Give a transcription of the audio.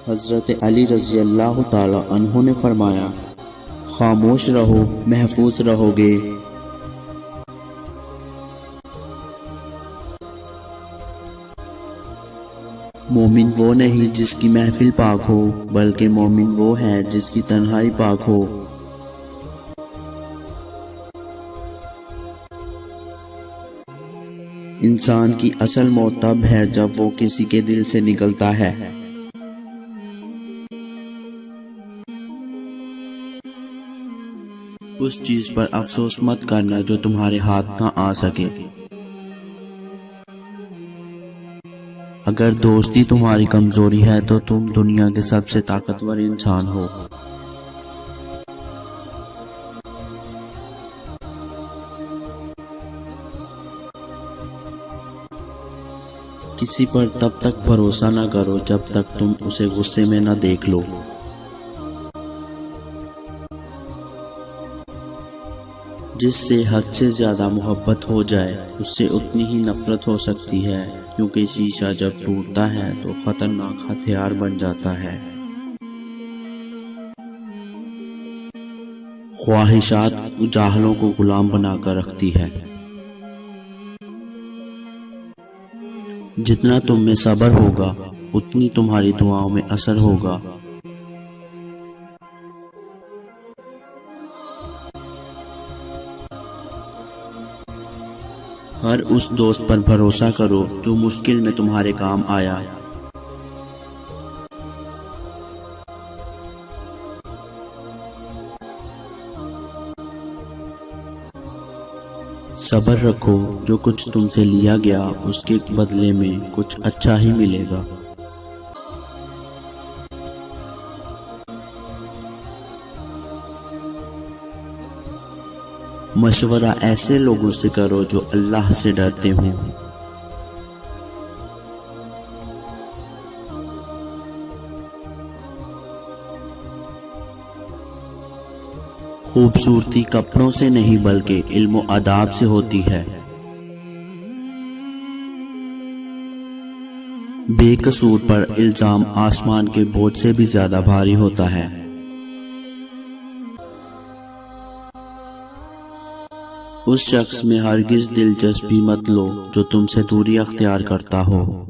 حضرت علی رضی اللہ تعالی عنہ نے فرمایا، خاموش رہو، محفوظ رہو گے۔ مومن وہ نہیں جس کی محفل پاک ہو، بلکہ مومن وہ ہے جس کی تنہائی پاک ہو۔ انسان کی اصل موت تب ہے جب وہ کسی کے دل سے نکلتا ہے۔ اس چیز پر افسوس مت کرنا جو تمہارے ہاتھ نہ آ سکے۔ اگر دوستی تمہاری کمزوری ہے تو تم دنیا کے سب سے طاقتور انسان ہو۔ کسی پر تب تک بھروسہ نہ کرو جب تک تم اسے غصے میں نہ دیکھ لو۔ جس سے حد سے زیادہ محبت ہو جائے اس سے اتنی ہی نفرت ہو سکتی ہے، کیونکہ شیشہ جب ٹوٹتا ہے تو خطرناک ہتھیار بن جاتا ہے۔ خواہشات جاہلوں کو غلام بنا کر رکھتی ہے۔ جتنا تم میں صبر ہوگا اتنی تمہاری دعاؤں میں اثر ہوگا۔ ہر اس دوست پر بھروسہ کرو جو مشکل میں تمہارے کام آیا۔ صبر رکھو، جو کچھ تم سے لیا گیا اس کے بدلے میں کچھ اچھا ہی ملے گا۔ مشورہ ایسے لوگوں سے کرو جو اللہ سے ڈرتے ہوں۔ خوبصورتی کپڑوں سے نہیں بلکہ علم و آداب سے ہوتی ہے۔ بے قصور پر الزام آسمان کے بوجھ سے بھی زیادہ بھاری ہوتا ہے۔ اس شخص میں ہرگز دلچسپی مت لو جو تم سے دوری اختیار کرتا ہو۔